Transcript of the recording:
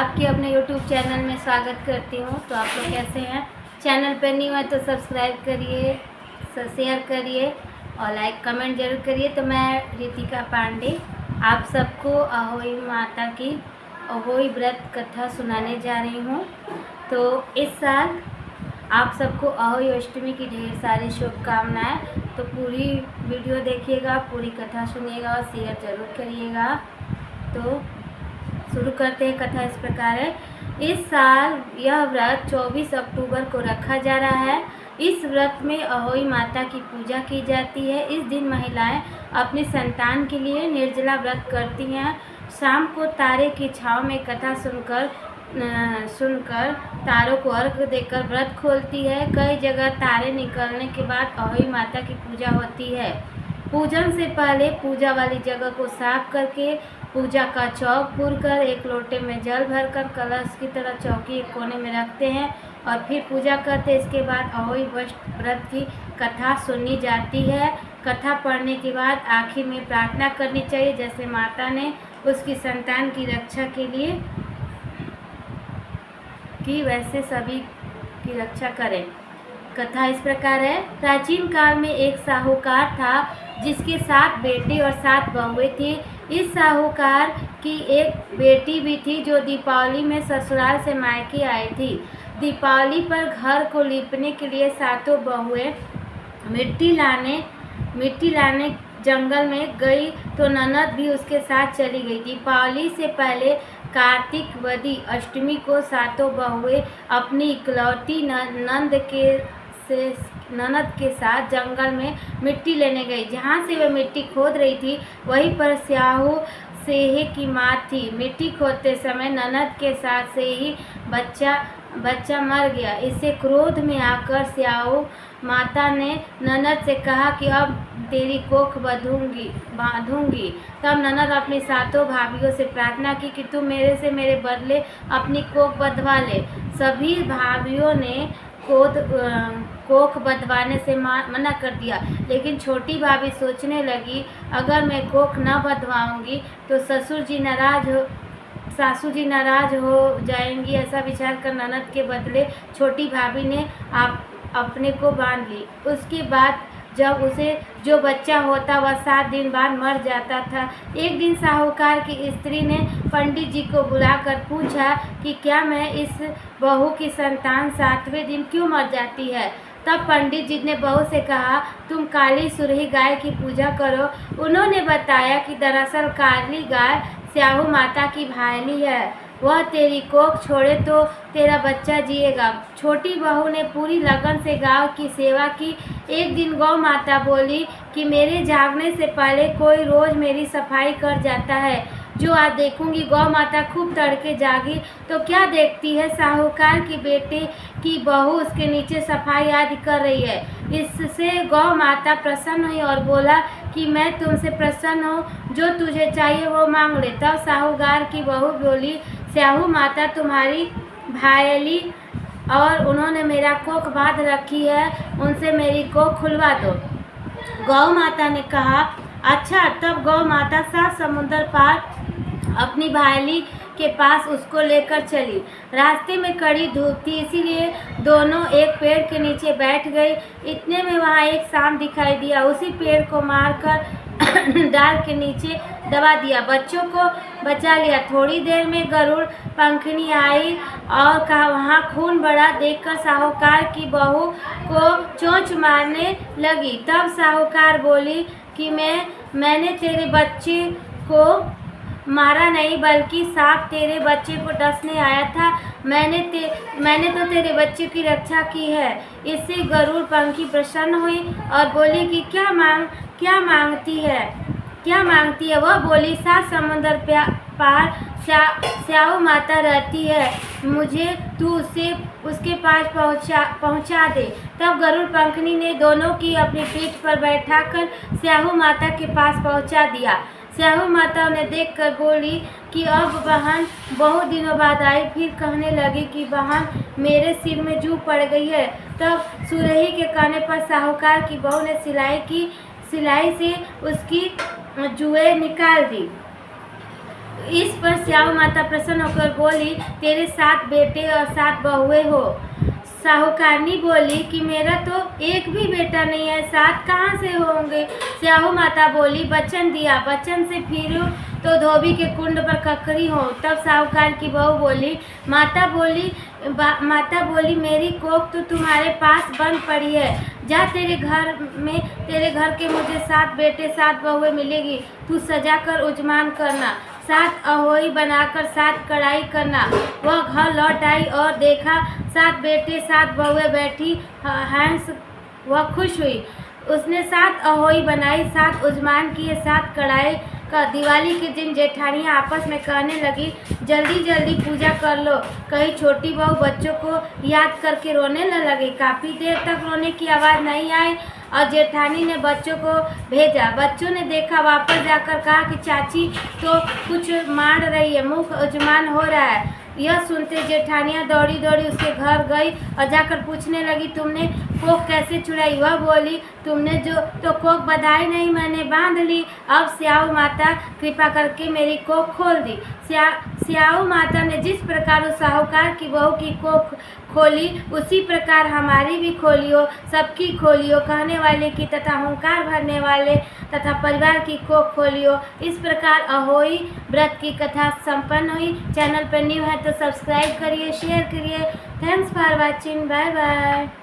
आपके अपने YouTube channel में स्वागत करती हूँ। तो आप लोग कैसे हैं? चैनल पर न्यू है तो सब्सक्राइब करिए, शेयर करिए और लाइक कमेंट जरूर करिए। तो मैं रितिका पांडे आप सबको अहोई माता की अहोई व्रत कथा सुनाने जा रही हूँ। तो इस साल आप सबको अहोई अष्टमी की ढेर सारी शुभकामनाएं। तो पूरी वीडियो देखिएगा, पूरी कथा सुनिएगा और शेयर जरूर करिएगा। तो शुरू करते हैं। कथा इस प्रकार है। इस साल यह व्रत 24 अक्टूबर को रखा जा रहा है। इस व्रत में अहोई माता की पूजा की जाती है। इस दिन महिलाएं अपनी संतान के लिए निर्जला व्रत करती हैं। शाम को तारे की छांव में कथा सुनकर तारों को अर्घ देकर व्रत खोलती है। कई जगह तारे निकलने के बाद अहोई माता की पूजा होती है। पूजन से पहले पूजा वाली जगह को साफ करके पूजा का चौक पूरकर एक लोटे में जल भरकर कलश की तरह चौकी एक कोने में रखते हैं और फिर पूजा करते हैं। इसके बाद अहोई व्रत की कथा सुनी जाती है। कथा पढ़ने के बाद आखिर में प्रार्थना करनी चाहिए, जैसे माता ने उसकी संतान की रक्षा के लिए की वैसे सभी की रक्षा करें। कथा इस प्रकार है। प्राचीन काल में एक साहूकार था जिसके 7 बेटे और 7 बहुएं थी। इस साहूकार की एक बेटी भी थी जो दीपावली में ससुराल से मायके आई थी। दीपावली पर घर को लीपने के लिए 7 बहुएं मिट्टी लाने जंगल में गई तो ननद भी उसके साथ चली गई। दीपावली से पहले कार्तिक वदी अष्टमी को 7 बहुएं अपनी इकलौती ननद के साथ जंगल में मिट्टी लेने गई। जहाँ से वह मिट्टी खोद रही थी वहीं पर स्याहू सेहे की माँ थी। मिट्टी खोदते समय ननद के साथ से ही बच्चा मर गया। इससे क्रोध में आकर स्याहू माता ने ननद से कहा कि अब तेरी कोख बांधूंगी। तब ननद अपनी 7 भाभियों से प्रार्थना की कि तुम मेरे से मेरे बदले अपनी कोख बंधवा ले। सभी भाभियों ने कोख बंधवाने से मना कर दिया, लेकिन छोटी भाभी सोचने लगी अगर मैं कोख न बंधवाऊंगी तो सासू जी नाराज हो जाएंगी। ऐसा विचार कर ननद के बदले छोटी भाभी ने अपने को बांध ली। उसके बाद जब उसे जो बच्चा होता वह 7 दिन बाद मर जाता था। एक दिन साहूकार की स्त्री ने पंडित जी को बुलाकर पूछा कि क्या मैं इस बहू की संतान 7वें दिन क्यों मर जाती है। तब पंडित जी ने बहू से कहा तुम काली सुरही गाय की पूजा करो। उन्होंने बताया कि दरअसल काली गाय स्याहू माता की भायली है, वह तेरी कोख छोड़े तो तेरा बच्चा जिएगा। छोटी बहू ने पूरी लगन से गांव की सेवा की। एक दिन गौ माता बोली कि मेरे जागने से पहले कोई रोज मेरी सफाई कर जाता है, जो आज देखूंगी। गौ माता खूब तड़के जागी तो क्या देखती है साहूकार की बेटे की बहू उसके नीचे सफाई आदि कर रही है। इससे गौ माता प्रसन्न हुई और बोला कि मैं तुमसे प्रसन्न हूँ, जो तुझे चाहिए वो मांग ले। तब साहूकार की बहू बोली स्याहू माता तुम्हारी भायली और उन्होंने मेरा कोख बांध रखी है, उनसे मेरी कोख खुलवा दो। गौ माता ने कहा अच्छा। तब गौ माता 7 समुंदर पार अपनी भायली के पास उसको लेकर चली। रास्ते में कड़ी धूप थी, इसीलिए दोनों एक पेड़ के नीचे बैठ गई। इतने में वहाँ एक सांप दिखाई दिया। उसी पेड़ को मारकर डाल के नीचे दबा दिया, बच्चों को बचा लिया। थोड़ी देर में गरुड़ पंखनी आई और कहा वहाँ खून बड़ा। देखकर साहूकार की बहू को चोंच मारने लगी। तब साहूकार बोली कि मैंने तेरे बच्चे को मारा नहीं, बल्कि सांप तेरे बच्चे को डसने आया था। मैंने तो तेरे बच्चे की रक्षा की है। इससे गरुड़ पंखी प्रसन्न हुई और बोली कि क्या मांगती है। वह बोली 7 समुंदर पार स्याहू माता रहती है, मुझे तू उसके पास पहुंचा दे। तब गरुड़ पंखनी ने दोनों की अपनी पीठ पर बैठाकर स्याहू माता के पास पहुंचा दिया। स्याहू माता उन्हें देखकर बोली कि अब बहन बहुत दिनों बाद आई। फिर कहने लगी कि बहन मेरे सिर में जू पड़ गई है। तब सुरही के कहने पर साहूकार की बहू ने सिलाई से उसकी जुएं निकाल दी। इस पर स्याहू माता प्रसन्न होकर बोली, तेरे 7 बेटे और 7 बहुएं हो। साहूकारनी बोली कि मेरा तो एक भी बेटा नहीं है, 7 कहाँ से होंगे। स्याहू माता बोली, वचन दिया, वचन से फिरूं तो धोबी के कुंड पर ककरी हो। तब साहूकार की बहू बोली, माता बोली मेरी कोख तो तुम्हारे पास बंद पड़ी है, जा तेरे घर के मुझे 7 बेटे 7 बहुएं मिलेगी, तू सजा कर उजमान करना, 7 अहोई बनाकर 7 कढ़ाई करना। वह घर लौट आई और देखा 7 बेटे 7 बहुएं बैठी हंस, वह खुश हुई। उसने 7 अहोई बनाई, 7 उजमान किए, 7 कढ़ाई का। दिवाली के दिन जेठानियाँ आपस में कहने लगी, जल्दी जल्दी पूजा कर लो, कहीं छोटी बहू बच्चों को याद करके रोने न लगे। काफ़ी देर तक रोने की आवाज़ नहीं आई और जेठानी ने बच्चों को भेजा। बच्चों ने देखा, वापस जाकर कहा कि चाची तो कुछ मार रही है, मुख उजमान हो रहा है। यह सुनते जेठानियाँ दौड़ी दौड़ी उसके घर गई और जाकर पूछने लगी, तुमने कोख कैसे चुराई। वह बोली, तुमने जो तो कोख बधाई नहीं, मैंने बांध ली। अब स्याहू माता कृपा करके मेरी कोख खोल दी। स्याहू माता ने जिस प्रकार उस साहूकार की बहू की कोख खोली, उसी प्रकार हमारी भी खोलियो, सबकी खोलियो, कहने वाले की तथा हुंकार भरने वाले तथा परिवार की कोख खोलियो। इस प्रकार अहोई व्रत की कथा संपन्न हुई। चैनल पर न्यू है तो सब्सक्राइब करिए, शेयर करिए। Thanks for watching, bye bye.